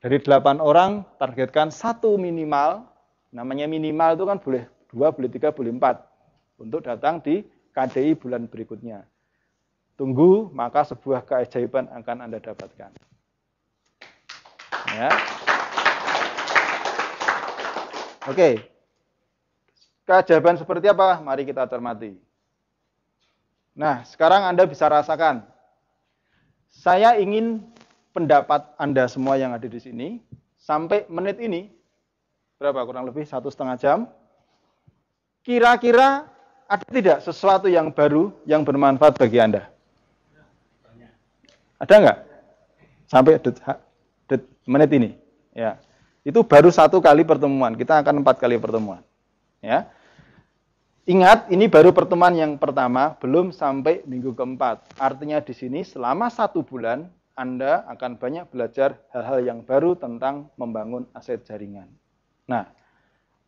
Dari 8 orang, targetkan 1 minimal. Namanya minimal itu kan boleh 2, boleh 3, boleh 4. Untuk datang di KDI bulan berikutnya. Tunggu, maka sebuah keajaiban akan Anda dapatkan. Ya. Oke. Keajaiban seperti apa? Mari kita cermati. Nah, sekarang Anda bisa rasakan. Saya ingin pendapat Anda semua yang ada di sini, sampai menit ini, berapa? Kurang lebih 1,5 jam. Kira-kira ada tidak sesuatu yang baru, yang bermanfaat bagi Anda? Ada nggak? Sampai menit ini. Ya. Itu baru 1 kali pertemuan. Kita akan 4 kali pertemuan. Ya. Ingat, ini baru pertemuan yang pertama, belum sampai minggu keempat. Artinya di sini selama 1 bulan, Anda akan banyak belajar hal-hal yang baru tentang membangun aset jaringan. Nah,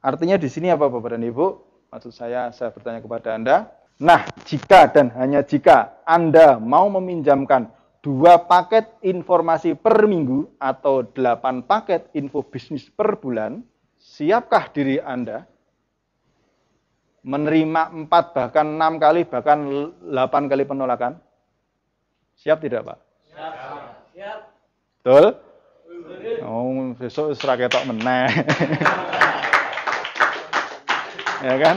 artinya di sini apa Bapak dan Ibu? Maksud saya bertanya kepada Anda. Nah, jika dan hanya jika Anda mau meminjamkan 2 paket informasi per minggu atau 8 paket info bisnis per bulan, siapkah diri Anda menerima 4, bahkan 6 kali, bahkan 8 kali penolakan? Siap tidak, Pak? Siap. Betul? Oh, besok serah ketok meneh. Ya kan?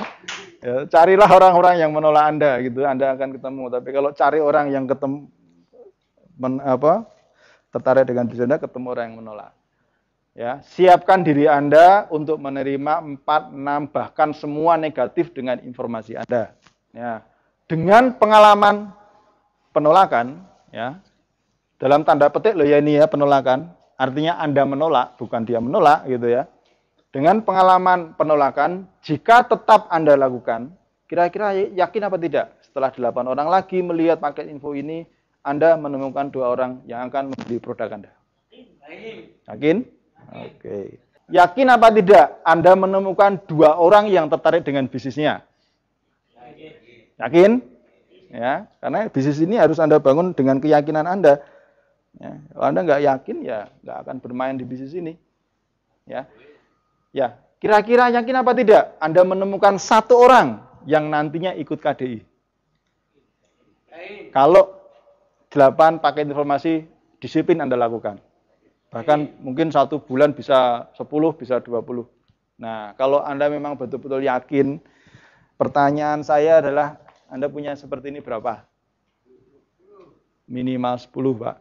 Ya, carilah orang-orang yang menolak Anda, gitu. Anda akan ketemu. Tapi kalau cari orang yang tertarik dengan bisnis Anda, ketemu orang yang menolak. Ya, siapkan diri Anda untuk menerima 4, 6, bahkan semua negatif dengan informasi Anda. Ya, dengan pengalaman penolakan, ya, dalam tanda petik loh ya ini ya penolakan, artinya Anda menolak, bukan dia menolak gitu ya. Dengan pengalaman penolakan, jika tetap Anda lakukan, kira-kira yakin apa tidak? Setelah 8 orang lagi melihat paket info ini, Anda menemukan 2 orang yang akan membeli produk Anda. Yakin? Oke. Yakin apa tidak Anda menemukan 2 orang yang tertarik dengan bisnisnya? Yakin? Ya, karena bisnis ini harus Anda bangun dengan keyakinan Anda. Ya, kalau Anda nggak yakin, ya nggak akan bermain di bisnis ini. Ya, ya. Kira-kira yakin apa tidak Anda menemukan 1 orang yang nantinya ikut KDI? Kalau 8 paket informasi disiplin Anda lakukan. Bahkan mungkin 1 bulan bisa 10, bisa 20. Nah, kalau Anda memang betul-betul yakin, pertanyaan saya adalah, Anda punya seperti ini berapa? Minimal 10, Pak.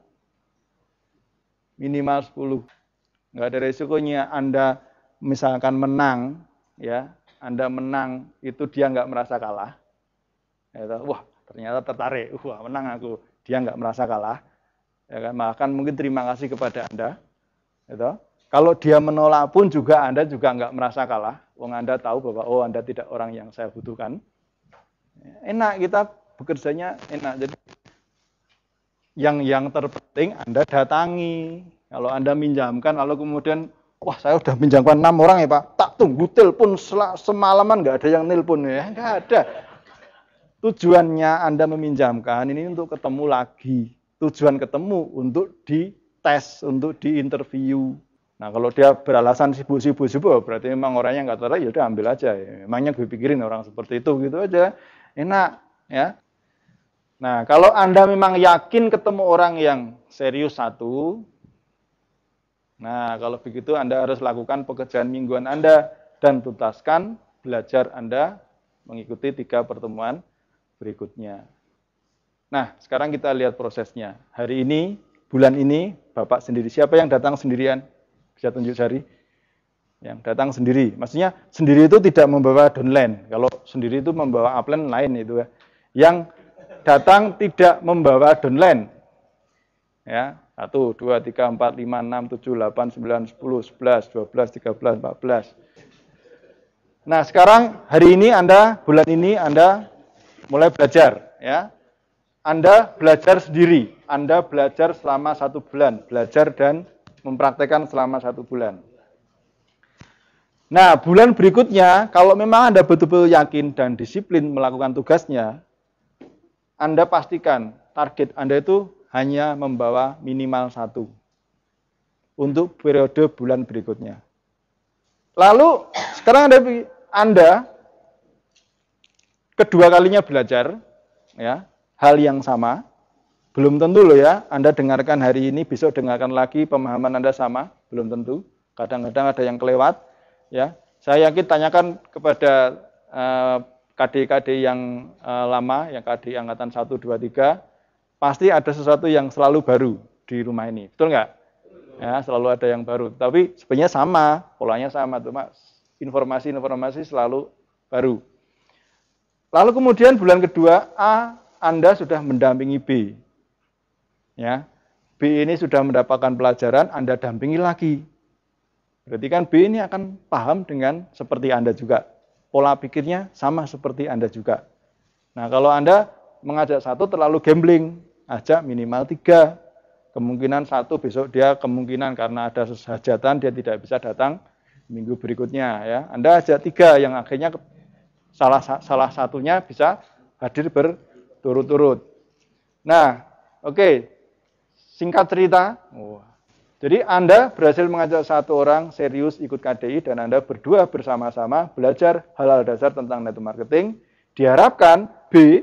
Minimal 10. Nggak ada resikonya Anda misalkan menang, ya, Anda menang, itu dia nggak merasa kalah. Ya, wah, ternyata tertarik, wah menang aku. Dia nggak merasa kalah. Ya kan, bahkan mungkin terima kasih kepada Anda. Gitu. Kalau dia menolak pun juga Anda juga nggak merasa kalah. Wong Anda tahu bahwa oh Anda tidak orang yang saya butuhkan. Enak kita bekerjanya enak. Jadi yang terpenting Anda datangi. Kalau Anda minjamkan lalu kemudian wah saya udah minjamkan 6 orang ya Pak. Tak tunggu telepon semalaman nggak ada yang nelpon ya. Nggak ada. Tujuannya Anda meminjamkan ini untuk ketemu lagi. Tujuan ketemu untuk dites, untuk diinterview. Nah kalau dia beralasan sibuk berarti memang orangnya nggak tertarik, ya udah ambil aja. Emangnya gue pikirin orang seperti itu gitu aja, enak ya. Nah kalau Anda memang yakin ketemu orang yang serius 1, nah kalau begitu Anda harus lakukan pekerjaan mingguan Anda dan tuntaskan belajar Anda mengikuti 3 pertemuan berikutnya. Nah, sekarang kita lihat prosesnya. Hari ini, bulan ini, Bapak sendiri. Siapa yang datang sendirian? Bisa tunjuk jari. Yang datang sendiri. Maksudnya, sendiri itu tidak membawa downline. Kalau sendiri itu membawa upline lain itu ya. Yang datang tidak membawa downline. Ya, 1, 2, 3, 4, 5, 6, 7, 8, 9, 10, 11, 12, 13, 14. Nah, sekarang hari ini bulan ini Anda mulai belajar. Ya. Anda belajar sendiri, Anda belajar selama 1 bulan, belajar dan mempraktekkan selama 1 bulan. Nah, bulan berikutnya, kalau memang Anda betul-betul yakin dan disiplin melakukan tugasnya, Anda pastikan target Anda itu hanya membawa minimal 1. untuk periode bulan berikutnya. Lalu sekarang Anda kedua kalinya belajar ya, hal yang sama. Belum tentu loh ya, Anda dengarkan hari ini, besok dengarkan lagi, pemahaman Anda sama, belum tentu. Kadang-kadang ada yang kelewat. Ya, saya yakin tanyakan kepada KD-KD yang lama, yang KD angkatan 1, 2, 3, pasti ada sesuatu yang selalu baru di rumah ini. Betul nggak? Ya, selalu ada yang baru. Tapi sebenarnya sama, polanya sama, cuma informasi-informasi selalu baru. Lalu kemudian bulan kedua, Anda sudah mendampingi B. Ya, B ini sudah mendapatkan pelajaran, Anda dampingi lagi. Berarti kan B ini akan paham dengan seperti Anda juga. Pola pikirnya sama seperti Anda juga. Nah, kalau Anda mengajak satu terlalu gambling, ajak minimal 3. Kemungkinan satu besok dia kemungkinan karena ada hajatan dia tidak bisa datang minggu berikutnya. Ya, Anda ajak 3 yang akhirnya salah satunya bisa hadir berturut-turut. Nah, oke. Singkat cerita, jadi Anda berhasil mengajak satu orang serius ikut KDI dan Anda berdua bersama-sama belajar hal-hal dasar tentang network marketing. Diharapkan B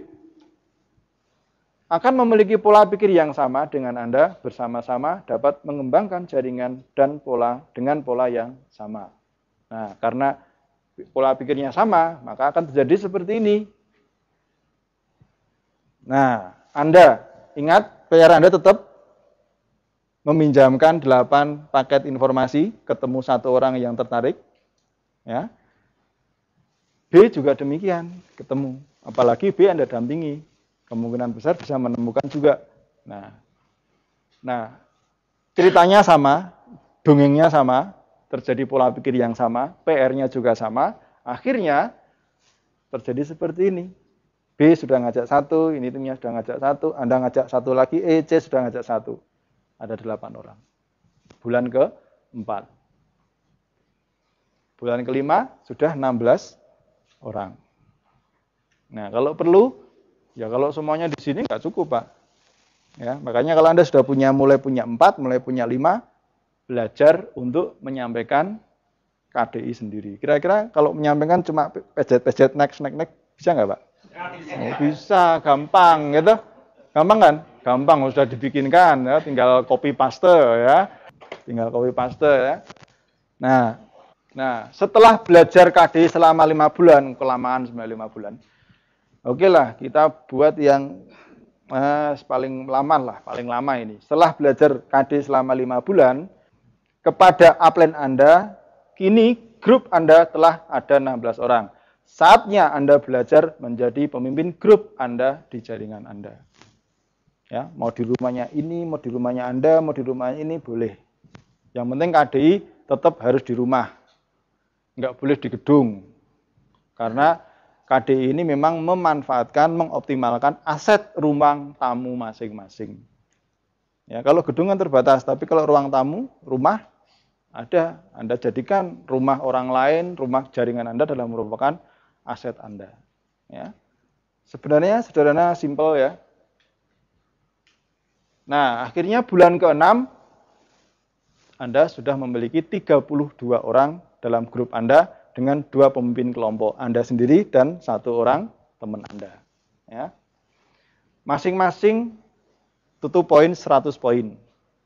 akan memiliki pola pikir yang sama dengan Anda bersama-sama dapat mengembangkan jaringan dan dengan pola yang sama. Nah, karena pola pikirnya sama, maka akan terjadi seperti ini. Nah, Anda ingat PR Anda tetap meminjamkan 8 paket informasi, ketemu satu orang yang tertarik. Ya. B juga demikian, ketemu. Apalagi B Anda dampingi, kemungkinan besar bisa menemukan juga. Nah, ceritanya sama, dongengnya sama, terjadi pola pikir yang sama, PR-nya juga sama, akhirnya terjadi seperti ini. B sudah ngajak satu, ini timnya sudah ngajak satu, Anda ngajak satu lagi, C sudah ngajak satu. Ada 8 orang. Bulan ke-4. Bulan ke-5 sudah 16 orang. Nah, kalau perlu, ya kalau semuanya di sini nggak cukup, Pak. Ya, makanya kalau Anda sudah mulai punya 4, mulai punya 5, belajar untuk menyampaikan KDI sendiri. Kira-kira kalau menyampaikan cuma pejet-pejet next, bisa nggak, Pak? Bisa, gampang gitu. Gampang kan? Gampang, sudah dibikinkan ya, tinggal copy paste ya. Tinggal copy paste ya. Nah, setelah belajar KDI selama 5 bulan, kelamaan sebenarnya 5 bulan. Oke lah, kita buat yang paling lama ini. Setelah belajar KDI selama 5 bulan, kepada upline Anda, kini grup Anda telah ada 16 orang. Saatnya Anda belajar menjadi pemimpin grup Anda di jaringan Anda. Ya, mau di rumahnya ini, mau di rumahnya Anda, mau di rumahnya ini, boleh. Yang penting KDI tetap harus di rumah. Nggak boleh di gedung. Karena KDI ini memang memanfaatkan, mengoptimalkan aset ruang tamu masing-masing. Ya, kalau gedung kan terbatas, tapi kalau ruang tamu, rumah ada. Anda jadikan rumah orang lain, rumah jaringan Anda dalam merupakan aset Anda. Ya. Sebenarnya sederhana, simpel ya. Nah, akhirnya bulan ke-6, Anda sudah memiliki 32 orang dalam grup Anda dengan 2 pemimpin kelompok, Anda sendiri dan 1 orang teman Anda. Ya. Masing-masing tutup poin 100 poin.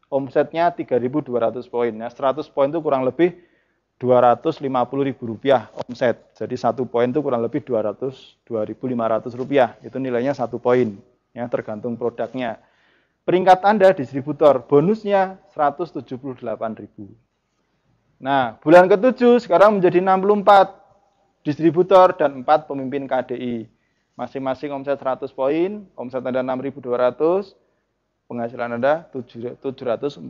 Omsetnya 3.200 poin. Ya. 100 poin itu kurang lebih Rp250.000 omset. Jadi 1 poin itu kurang lebih Rp2.500. Itu nilainya 1 poin. Ya, tergantung produknya. Peringkat Anda distributor, bonusnya 178.000. Nah, bulan ke-7 sekarang menjadi 64 distributor dan 4 pemimpin KDI. Masing-masing omset 100 poin, omset Anda 6.200, penghasilan Anda 746.000.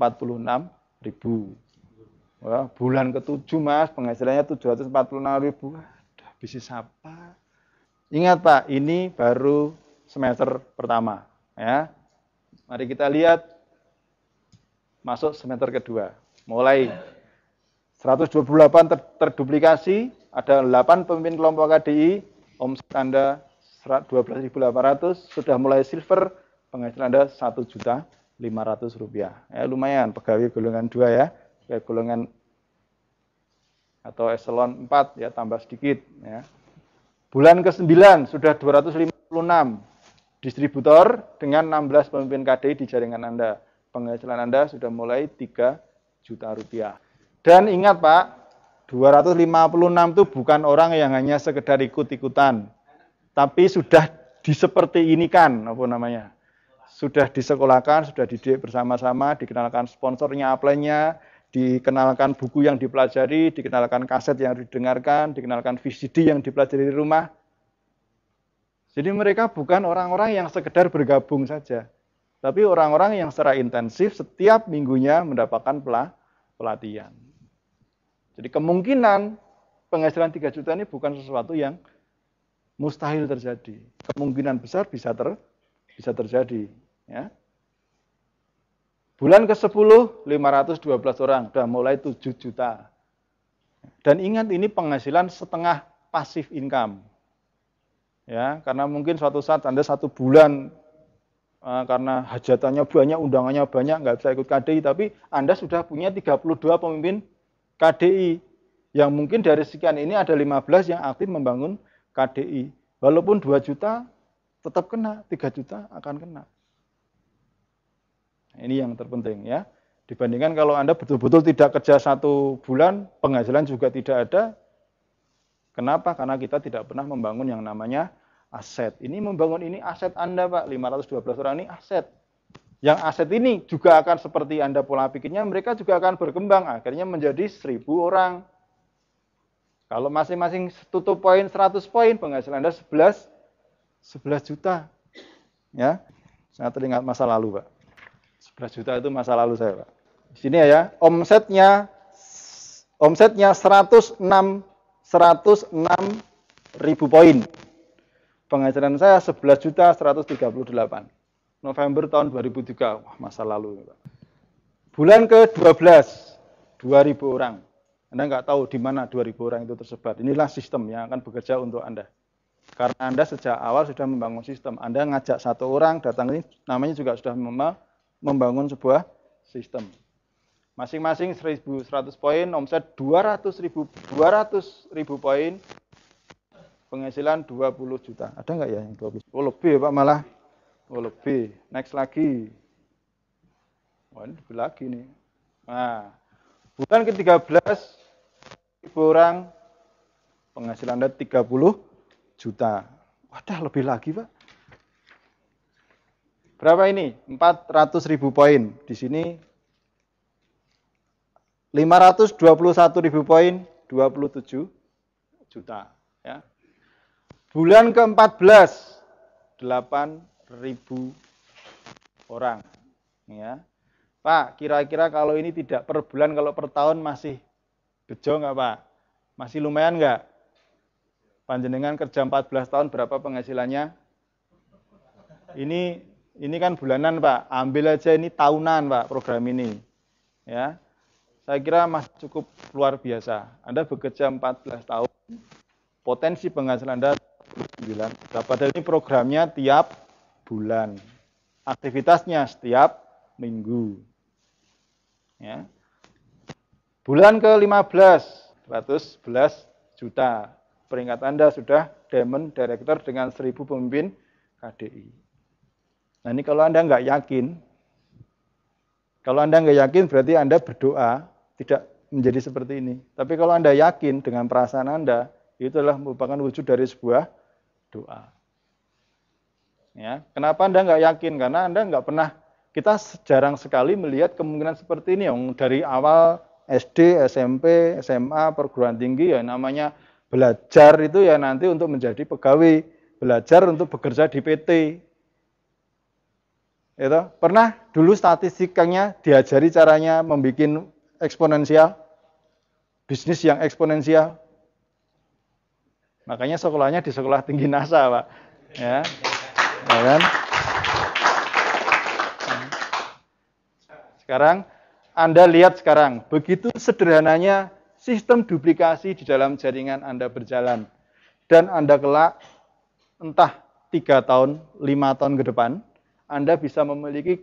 Wah, bulan ke-7 Mas, penghasilannya 746.000. Bisnis apa? Ingat Pak, ini baru semester pertama. Ya. Mari kita lihat masuk semester kedua. Mulai 128 terduplikasi, ada 8 pemimpin kelompok KDI, omset Anda 12.800, sudah mulai silver, penghasilan Anda Rp1.500.000. Ya, lumayan, pegawai golongan 2 ya, kayak golongan atau eselon 4 ya, tambah sedikit ya. Bulan ke-9 sudah 256 distributor dengan 16 pemimpin KDI di jaringan Anda. Penghasilan Anda sudah mulai 3 juta rupiah. Dan ingat Pak, 256 itu bukan orang yang hanya sekedar ikut-ikutan, tapi sudah diseperti ini kan, apa namanya? Sudah disekolahkan, sudah dididik bersama-sama, dikenalkan sponsornya, upline-nya, dikenalkan buku yang dipelajari, dikenalkan kaset yang didengarkan, dikenalkan VCD yang dipelajari di rumah. Jadi mereka bukan orang-orang yang sekedar bergabung saja, tapi orang-orang yang secara intensif setiap minggunya mendapatkan pelatihan. Jadi kemungkinan penghasilan 3 juta ini bukan sesuatu yang mustahil terjadi. Kemungkinan besar bisa terjadi. Ya. Bulan ke-10, 512 orang, sudah mulai 7 juta. Dan ingat ini penghasilan setengah pasif income. Ya, karena mungkin suatu saat Anda 1 bulan karena hajatannya banyak, undangannya banyak, nggak bisa ikut KDI, tapi Anda sudah punya 32 pemimpin KDI. Yang mungkin dari sekian ini ada 15 yang aktif membangun KDI. Walaupun 2 juta tetap kena, 3 juta akan kena. Ini yang terpenting ya. Dibandingkan kalau Anda betul-betul tidak kerja 1 bulan, penghasilan juga tidak ada. Kenapa? Karena kita tidak pernah membangun yang namanya aset. Ini membangun ini aset Anda Pak, 512 orang ini aset. Yang aset ini juga akan seperti Anda pola pikirnya, mereka juga akan berkembang. Akhirnya menjadi 1000 orang. Kalau masing-masing tutup poin 100 poin, penghasilan Anda 11 juta. Ya, saya teringat masa lalu Pak. 11 juta itu masa lalu saya, Pak. Di sini ya, omsetnya 106 ribu poin. Penghasilan saya 11 juta 138. November tahun 2003, wah masa lalu, Pak. Bulan ke-12, 2.000 orang. Anda nggak tahu di mana 2.000 orang itu tersebar. Inilah sistem yang akan bekerja untuk Anda. Karena Anda sejak awal sudah membangun sistem. Anda ngajak 1 orang datang ini, namanya juga sudah membangun sebuah sistem. Masing-masing 1.100 poin, omset 200.000 poin, penghasilan 20 juta. Ada nggak ya yang 20? Oh lebih Pak malah. Oh lebih. Next lagi. Wah ini lebih lagi nih. Nah, bulan ke-13, 1.000 orang, penghasilan Anda 30 juta. Wadah lebih lagi Pak. Berapa ini? 400.000 poin. Di sini 521.000 poin, 27 juta. Ya. Bulan ke-14, 8.000 orang. Ya. Pak, kira-kira kalau ini tidak per bulan, kalau per tahun masih bejo nggak Pak? Masih lumayan nggak? Panjenengan kerja 14 tahun, berapa penghasilannya? Ini kan bulanan Pak, ambil aja ini tahunan Pak program ini. Ya, saya kira masih cukup luar biasa. Anda bekerja 14 tahun, potensi penghasilan Anda 9. Padahal ini programnya tiap bulan, aktivitasnya setiap minggu. Ya. Bulan ke-15, 111 juta. Peringkat Anda sudah Diamond Director dengan 1.000 pemimpin KDI. Nah ini kalau Anda nggak yakin, berarti Anda berdoa tidak menjadi seperti ini. Tapi kalau Anda yakin dengan perasaan Anda, itu adalah merupakan wujud dari sebuah doa. Ya, kenapa Anda nggak yakin? Karena Anda nggak pernah, kita jarang sekali melihat kemungkinan seperti ini. Yang dari awal SD, SMP, SMA, perguruan tinggi ya namanya belajar itu ya nanti untuk menjadi pegawai, belajar untuk bekerja di PT. Itu pernah dulu statistikanya diajari caranya membuat eksponensial, bisnis yang eksponensial. Makanya sekolahnya di sekolah tinggi NASA, Pak. Ya kan? Sekarang Anda lihat sekarang, begitu sederhananya sistem duplikasi di dalam jaringan Anda berjalan. Dan Anda kelak entah 3 tahun, 5 tahun ke depan, Anda bisa memiliki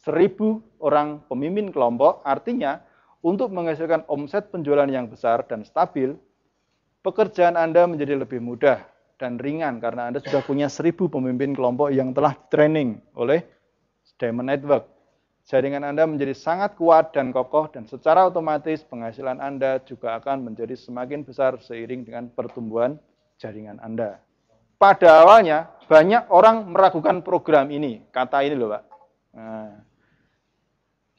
1.000 orang pemimpin kelompok, artinya untuk menghasilkan omset penjualan yang besar dan stabil, pekerjaan Anda menjadi lebih mudah dan ringan karena Anda sudah punya 1.000 pemimpin kelompok yang telah training oleh Diamond Network. Jaringan Anda menjadi sangat kuat dan kokoh dan secara otomatis penghasilan Anda juga akan menjadi semakin besar seiring dengan pertumbuhan jaringan Anda. Pada awalnya banyak orang meragukan program ini, kata ini loh Pak. Nah,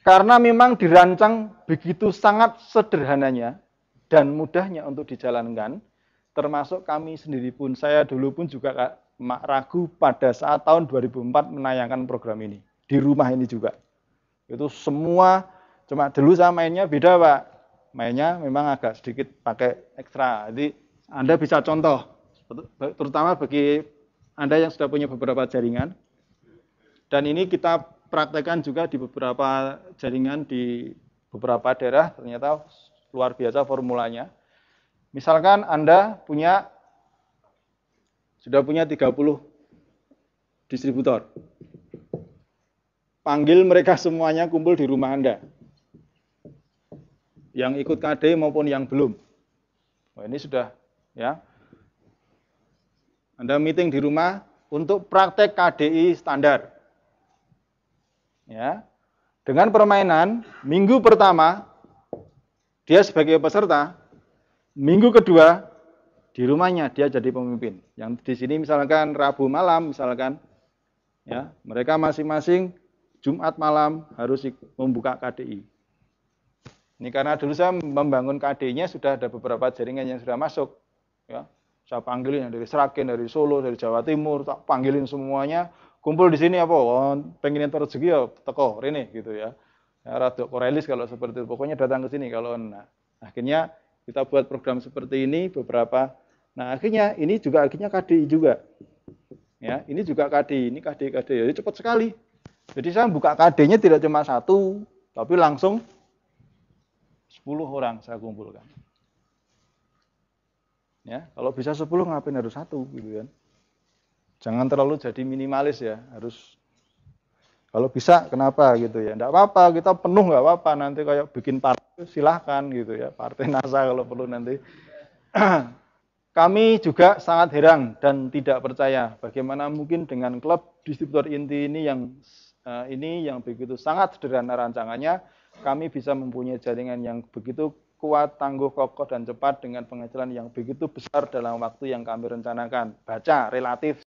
karena memang dirancang begitu sangat sederhananya dan mudahnya untuk dijalankan, termasuk kami sendiri pun, saya dulu pun juga ragu pada saat tahun 2004 menayangkan program ini. Di rumah ini juga. Itu semua, cuma dulu saya mainnya beda Pak. Mainnya memang agak sedikit pakai ekstra. Jadi Anda bisa contoh, terutama bagi Anda yang sudah punya beberapa jaringan. Dan ini kita praktekkan juga di beberapa jaringan di beberapa daerah, ternyata luar biasa formulanya. Misalkan Anda sudah punya 30 distributor. Panggil mereka semuanya kumpul di rumah Anda. Yang ikut KD maupun yang belum. Nah, ini sudah ya. Anda meeting di rumah untuk praktek KDI standar. Ya. Dengan permainan, minggu pertama dia sebagai peserta, minggu kedua di rumahnya dia jadi pemimpin. Yang di sini misalkan Rabu malam misalkan ya, mereka masing-masing Jumat malam harus membuka KDI. Ini karena dulu saya membangun KDI-nya sudah ada beberapa jaringan yang sudah masuk. Ya, saya panggilin dari Sragen, dari Solo, dari Jawa Timur, tak panggilin semuanya. Kumpul di sini apa? Oh, pengen entar rezeki ya teko rene gitu ya. Ya rada korelis kalau seperti itu. Pokoknya datang ke sini kalau akhirnya kita buat program seperti ini beberapa. Nah, akhirnya ini juga akhirnya KDI juga. Ya, ini juga KDI, ini KDI. Jadi cepat sekali. Jadi saya buka KD-nya tidak cuma 1, tapi langsung 10 orang saya kumpulkan. Ya, kalau bisa 10 ngapain harus 1 gitu kan. Jangan terlalu jadi minimalis ya, harus kalau bisa kenapa gitu ya. Enggak apa-apa, kita penuh enggak apa-apa, nanti kayak bikin partai silahkan gitu ya, partai NASA kalau perlu nanti. Kami juga sangat heran dan tidak percaya bagaimana mungkin dengan klub distributor inti ini yang begitu sangat sederhana rancangannya, kami bisa mempunyai jaringan yang begitu kuat, tangguh, kokoh, dan cepat dengan penghasilan yang begitu besar dalam waktu yang kami rencanakan. Baca relatif.